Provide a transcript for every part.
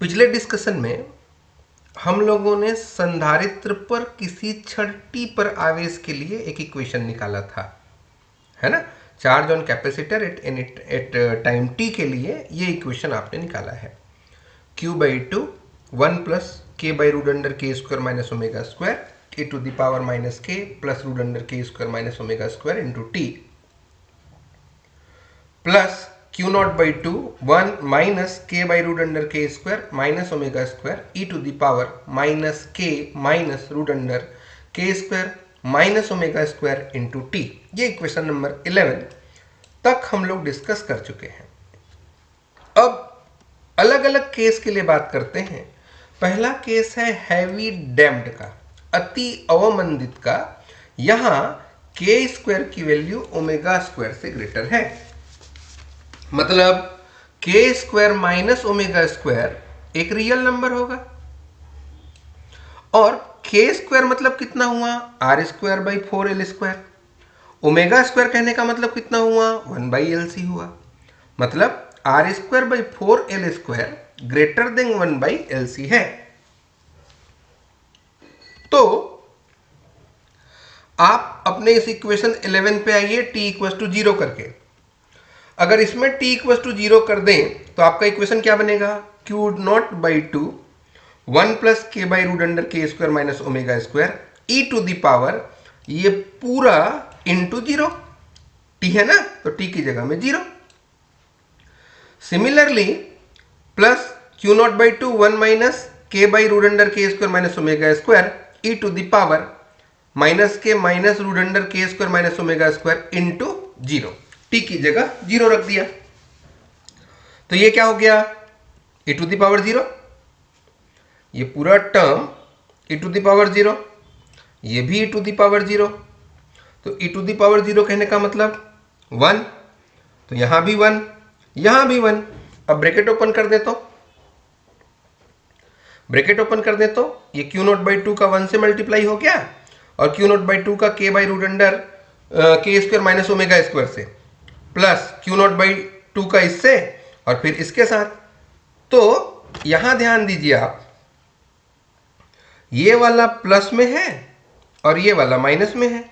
पिछले डिस्कशन में हम लोगों ने संधारित्र पर किसी क्षण t पर आवेश के लिए एक इक्वेशन निकाला था, है ना। Charge on capacitor at time t के लिए ये इक्वेशन आपने निकाला है। q/2 1 plus k by root under के square minus omega square e to the power minus k plus root under के square minus omega square into t plus q0/2 1 minus k by root under के square minus omega square e to the power minus k minus root under के square minus omega square into t. ये equation number 11 तक हम लोग discuss कर चुके हैं। अब अलग अलग केस के लिए बात करते हैं। पहला केस है हैवी डैम्प्ड का, अति अवमंदित का। यहां के स्क्वायर की वैल्यू ओमेगा स्क्वायर से ग्रेटर है, मतलब K square minus omega square एक रियल नंबर होगा और के स्क्वायर मतलब कितना हुआ, R square by 4 square. Omega square कहने का मतलब कितना हुआ, 1/LC हुआ, मतलब R square by 4 square greater than 1/LC है। तो आप अपने इस इक्वेशन 11 पे आइए t इक्वल टू 0 करके। अगर इसमें t इक्वल टू 0 कर दें तो आपका इक्वेशन क्या बनेगा, q0/2 1 प्लस के बाई रूट अंडर के square minus omega square E to the power ये पूरा इंटू 0, टी है ना, तो टी की जगह में 0। सिमिलरली प्लस q0/2 1 माइनस के बाई रूट अंडर के square minus omega square E to the power minus के माइनस रूट अंडर के square minus omega square into 0, T की जगह 0 रख दिया। तो ये क्या हो गया, e टू द पावर 0, ये पूरा term e to the power 0, ये भी e टू द पावर 0। तो e टू द पावर 0 कहने का मतलब 1, तो यहां भी 1, यहां भी 1। अब ब्रैकेट ओपन कर दे तो, ब्रैकेट ओपन कर दे तो ये q0/2 का 1 से मल्टीप्लाई हो गया और q0/2 का k बाई रूट अंडर के स्क्वायर माइनस ओमेगा स्क्वायर से प्लस q0/2 का इससे और फिर इसके साथ। तो यहां ध्यान दीजिए आप, ये वाला प्लस में है और ये वाला माइनस में है।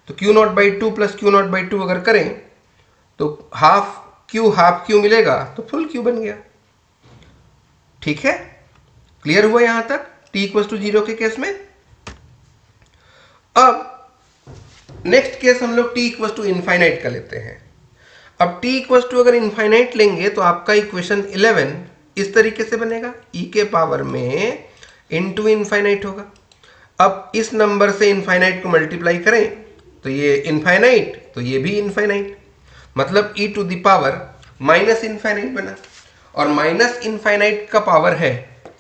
तो q0/2 प्लस q0/2 अगर करें तो हाफ क्यू मिलेगा, तो फुल क्यू बन गया। ठीक है, क्लियर हुआ यहां तक t इक्वल टू 0 के केस में। अब नेक्स्ट केस हम लोग t इक्वल टू इनफाइनाइट का लेते हैं। अब t इक्वल टू अगर इनफाइनाइट लेंगे तो आपका इक्वेशन 11 इस तरीके से बनेगा, e के पावर में इनटू इनफाइनाइट होगा। अब इस नंबर से इनफाइनाइट को मल्टीप्लाई करें तो ये इनफाइनाइट, तो ये भी इनफाइनाइट, मतलब e to the power minus infinite बना। और माइनस इनफाइनाइट का पावर है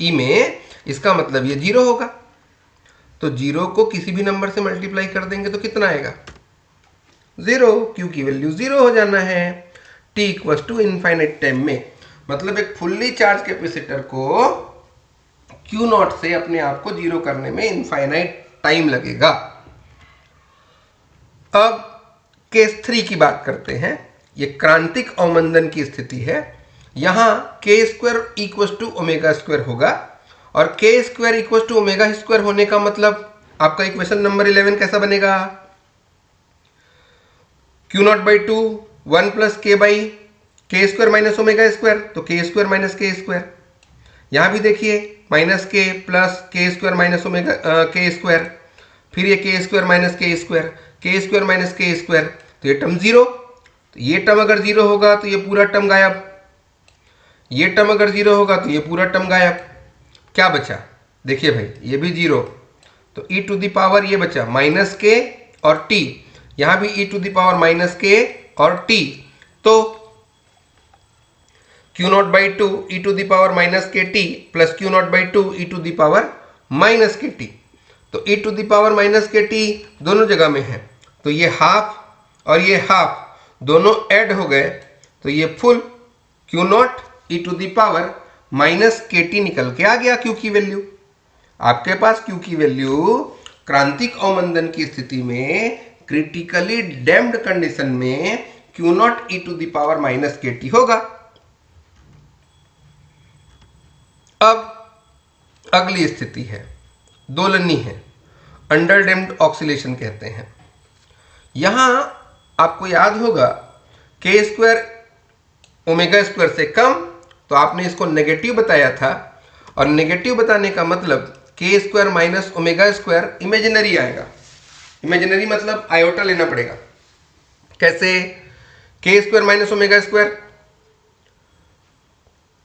e में, इसका मतलब ये 0 होगा। तो 0 को किसी भी नंबर से मल्टीप्लाई कर देंगे तो कितना आएगा, 0, क्यू की वैल्यू 0 हो जाना है t equal to infinite time में। मतलब एक फुल्ली चार्ज कैपेसिटर को Q0 से अपने आप को 0 करने में इनफाइनाइट टाइम लगेगा। अब केस 3 की बात करते हैं। ये क्रांतिक अवमंदन की स्थिति है। यहां K square equal to omega square होगा और K square equal to omega square होने का मतलब आपका इक्वेशन नंबर 11 कैसा बनेगा, q0/2 1 प्लस के बाई के स्क्वायर माइनस ओमेगा स्क्वायर, तो के स्क्वायर माइनस के स्क्वायर। यहां भी देखिए माइनस के प्लस के स्क्वायर माइनस ओमेगा के स्क्वायर, फिर ये के स्क्वायर माइनस के स्क्वायर, के स्क्वायर माइनस के स्क्वायर, तो ये टर्म 0। तो ये टर्म अगर 0 होगा तो ये पूरा टर्म गायब, ये टर्म अगर 0 होगा तो ये पूरा टर्म गायब। क्या बचा, देखिए भाई ये भी 0, तो e टू द पावर ये बचा माइनस के और t, यहां भी e to the power minus k और t। तो q0/2 e to the power minus के t plus q0/2 e to the power minus के टी। तो e to the power minus के टी दोनों जगह में है, तो ये हाफ और ये हाफ दोनों ऐड हो गए, तो ये full q0 e to the power minus के टी निकल के आ गया q की वैल्यू। आपके पास q की वैल्यू क्रांतिक अवमंदन की स्थिति में क्रिटिकली डैम्प्ड कंडीशन में q0 e to the power minus के टी होगा। अब अगली स्थिति है, दोलनी है, अंडर डैम्प्ड ऑक्सीलेशन कहते हैं। यहां आपको याद होगा के स्क्वायर ओमेगा स्क्वायर से कम, तो आपने इसको नेगेटिव बताया था, और नेगेटिव बताने का मतलब K square minus omega square imaginary आएगा। इमेजिनरी मतलब आयोटा लेना पड़ेगा। कैसे? के स्क्वायर माइनस ओमेगा स्क्वायर,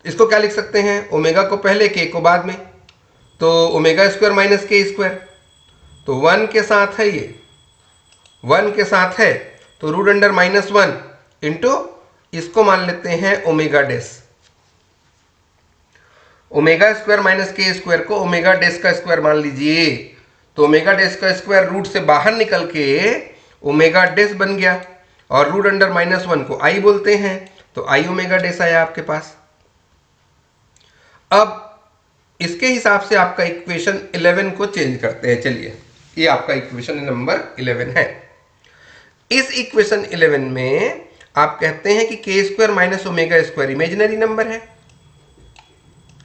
इसको क्या लिख सकते हैं? ओमेगा को पहले, के को बाद में, तो ओमेगा स्क्वायर माइनस के स्क्वायर, तो 1 के साथ है, ये 1 के साथ है, तो रूट अंडर माइनस 1 इंटू इसको मान लेते हैं omega dash. Omega square minus के स्क्वायर को ओमेगा डेस का स्क्वायर मान लीजिए, तो ओमेगा डेस का स्क्वायर रूट से बाहर निकल के ओमेगा डेस बन गया, और रूट अंडर माइनस 1 को आई बोलते हैं, तो आई ओमेगा डेस आया आपके पास। अब इसके हिसाब से आपका इक्वेशन 11 को चेंज करते हैं। चलिए, ये आपका इक्वेशन नंबर 11 है। इस इक्वेशन 11 में आप कहते हैं कि के square minus omega square imaginary number है।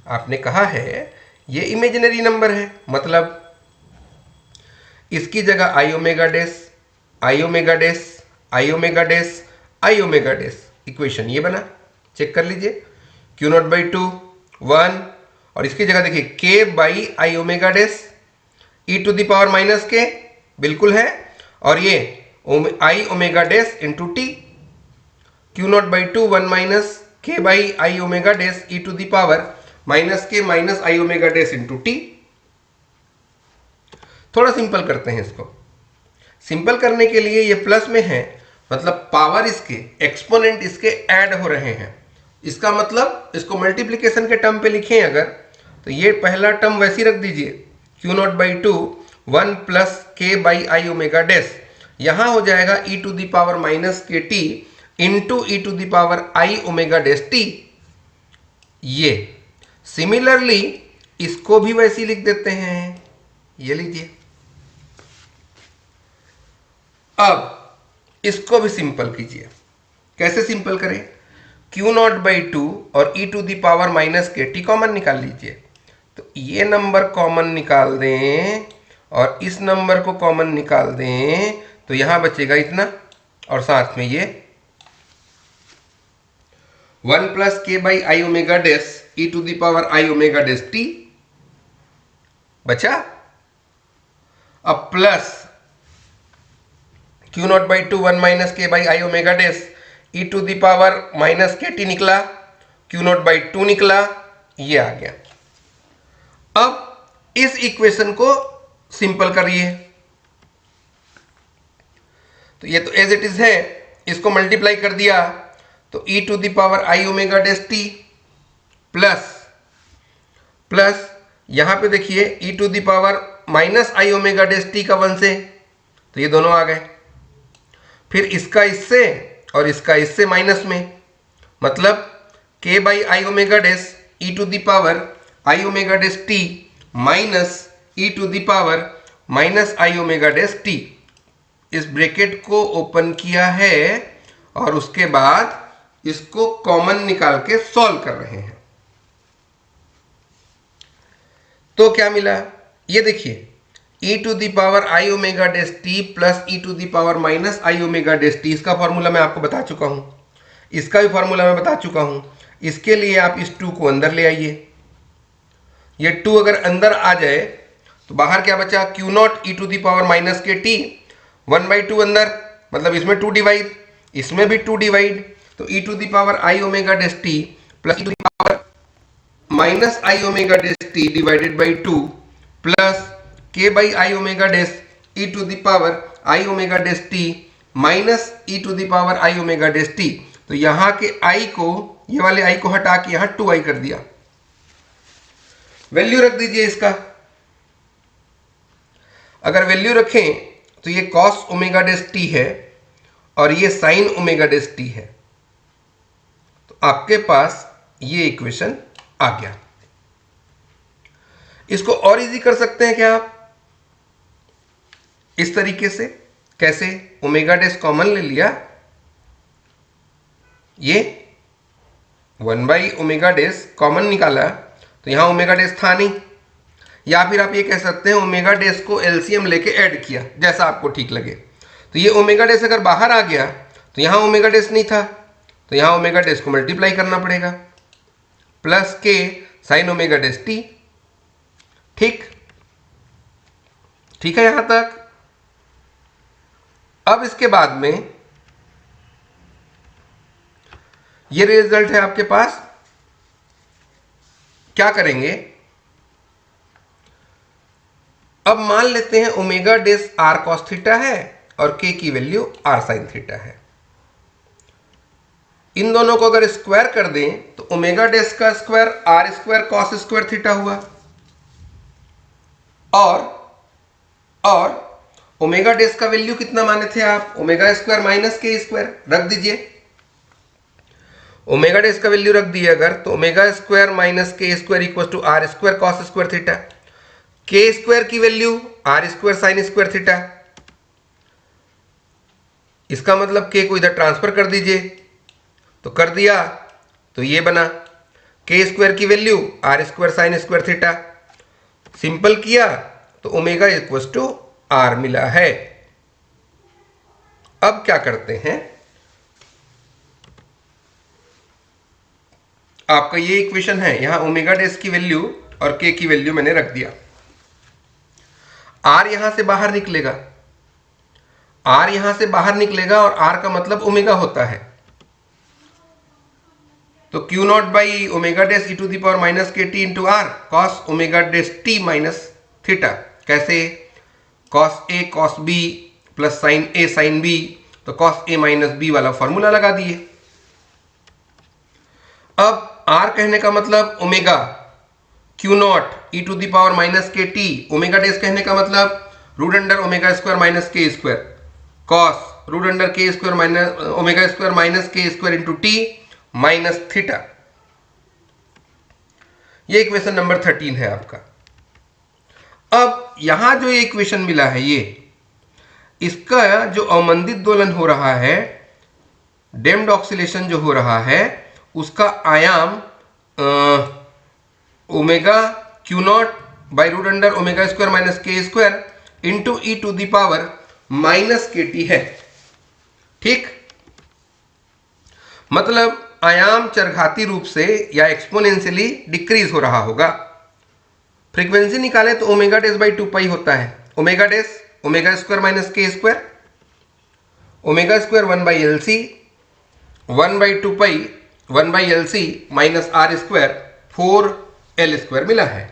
आपने कहा है ये इमेजिनरी नंबर है, मतलब इसकी जगह आई ओमेगा डेस, आई ओमेगा डेस, आई ओमेगा डेस, आई ओमेगा डेस, इक्वेशन ये बना। चेक कर लीजिए, क्यू नॉट बाई 2 1, और इसकी जगह देखिए k by I omega dash E to the power minus k, बिल्कुल है, और ये i omega dash into t, q not by 2 1 minus के by I omega dash E to the power minus के माइनस आई ओमेगा डेस इंटू टी। थोड़ा simple करते हैं इसको। सिंपल करने के लिए ये प्लस में है, मतलब पावर इसके, एक्सपोनेंट इसके ऐड हो रहे हैं। इसका मतलब इसको मल्टीप्लिकेशन के टर्म पे लिखें अगर, तो ये पहला टर्म वैसे ही रख दीजिए, क्यू नॉट बाई 2 1 प्लस के बाई आई ओमेगा डेस, यहां हो जाएगा E to the power minus के T into E to the power I omega dash T. ये सिमिलरली इसको भी वैसे ही लिख देते हैं, ये लीजिए। अब इसको भी सिंपल कीजिए। कैसे सिंपल करें? क्यू नॉट बाई 2 और ई टू द पावर माइनस के टी कॉमन निकाल लीजिए, तो ये नंबर कॉमन निकाल दें और इस नंबर को कॉमन निकाल दें, तो यहां बचेगा इतना, और साथ में ये 1 प्लस के by I omega dash E to the power I omega dash t बचा। अब plus q not by 2 1 minus के by I omega dash E to the power minus के टी निकला, क्यू नॉट बाई 2 निकला, ये आ गया। अब इस इक्वेशन को सिंपल करिए, तो ये तो एज इट इज है, इसको मल्टीप्लाई कर दिया तो e to the power I omega dash t plus plus यहां पे देखिए e to the power minus I omega dash t का 1 से, तो ये दोनों आ गए। फिर इसका इससे और इसका इससे माइनस में, मतलब K by I omega dash E to the power I omega dash T minus E to the power minus I omega dash T. इस ब्रैकेट को ओपन किया है और उसके बाद इसको कॉमन निकाल के सॉल्व कर रहे हैं। तो क्या मिला? ये देखिए, e to the power I omega dash t plus e to the power minus I omega dash t, इसका फॉर्मूला मैं आपको बता चुका हूं, इसका भी फॉर्मूला मैं बता चुका हूं। इसके लिए आप इस 2 को अंदर ले आइए। ये 2 अगर अंदर आ जाए तो बाहर क्या बचा? Q not E to the power minus के टी 1/2 अंदर, मतलब इसमें 2 डिवाइड, इसमें भी 2 डिवाइड, तो e to the power I omega dash t plus e to the power minus I omega dash t divided by 2 plus के by I omega dash E to the power I omega dash T minus E to the power I omega dash t. तो यहां के आई को, ये वाले आई को हटा के यहां 2i कर दिया। वैल्यू रख दीजिए इसका। अगर वैल्यू रखें तो ये कॉस ओमेगा डेस टी है और ये साइन ओमेगा डेस टी है, तो आपके पास ये इक्वेशन आ गया। इसको और इजी कर सकते हैं क्या आप? इस तरीके से। कैसे? ओमेगा डेस कॉमन ले लिया, ये 1 बाई ओमेगा डेस कॉमन निकाला, तो यहाँ ओमेगा डेस था नहीं, या फिर आप ये कह सकते हैं ओमेगा डेस को एलसीएम लेके ऐड किया, जैसा आपको ठीक लगे। तो ये ओमेगा डेस अगर बाहर आ गया तो यहाँ ओमेगा डेस नहीं था, तो यहाँ ओमेगा डेस को मल्टीप्लाई करना पड़ेगा प्लस के साइन ओमेगा डेस टी। ठीक है यहां तक। अब इसके बाद में ये रिजल्ट है आपके पास। क्या करेंगे, अब मान लेते हैं omega dash R cos theta है और के की वैल्यू आर साइन थीटा है। इन दोनों को अगर स्क्वायर कर दें तो ओमेगा डेस का square R square cos square theta हुआ, और ओमेगा डेस का वैल्यू कितना माने थे आप, ओमेगा स्क्वायर माइनस के स्क्वायर रख दीजिए। ओमेगा डेस का वैल्यू रख दिए अगर, तो ओमेगा स्क्वायर माइनस के square equal to R square cos square theta. K square की value R square sine square theta. इसका मतलब के को इधर ट्रांसफर कर दीजिए, तो कर दिया तो ये बना के स्क्वायर की value R square sine square theta. Simple किया तो ओमेगा इक्वल टू आर मिला है। अब क्या करते हैं, आपका ये इक्वेशन है, यहां ओमेगा डेस की वैल्यू और के की वैल्यू मैंने रख दिया। आर यहां से बाहर निकलेगा, आर यहां से बाहर निकलेगा और आर का मतलब ओमेगा होता है। तो q not by omega dash E to the power minus के T into r cos omega dash T minus theta. कैसे, cos a cos b plus sine a sine b, तो कॉस ए माइनस बी वाला formula लगा दिए। अब r कहने का मतलब omega q not E to the power minus के टी, ओमेगा डेस कहने का मतलब root under omega square minus के स्क्वायर कॉस रूट अंडर के square minus omega square minus के square into t minus theta. ये इक्वेशन नंबर 13 है आपका। अब यहां जो ये इक्वेशन मिला है, ये इसका जो अवमंदित दोलन हो रहा है, डेम्ड ऑक्सीलेशन जो हो रहा है, उसका आयाम omega q not by root under omega square minus के square into E to the power minus के टी है। ठीक, मतलब आयाम चरघाती रूप से या एक्सपोनेंशियली डिक्रीज हो रहा होगा। फ्रीक्वेंसी निकाले तो ओमेगा डेस बाई 2 पाई होता है। Omega dash omega square minus के square, omega square 1 by L C, 1 by 2 pi 1 by L C minus R square 4 L square मिला है।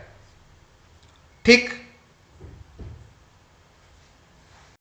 ठीक,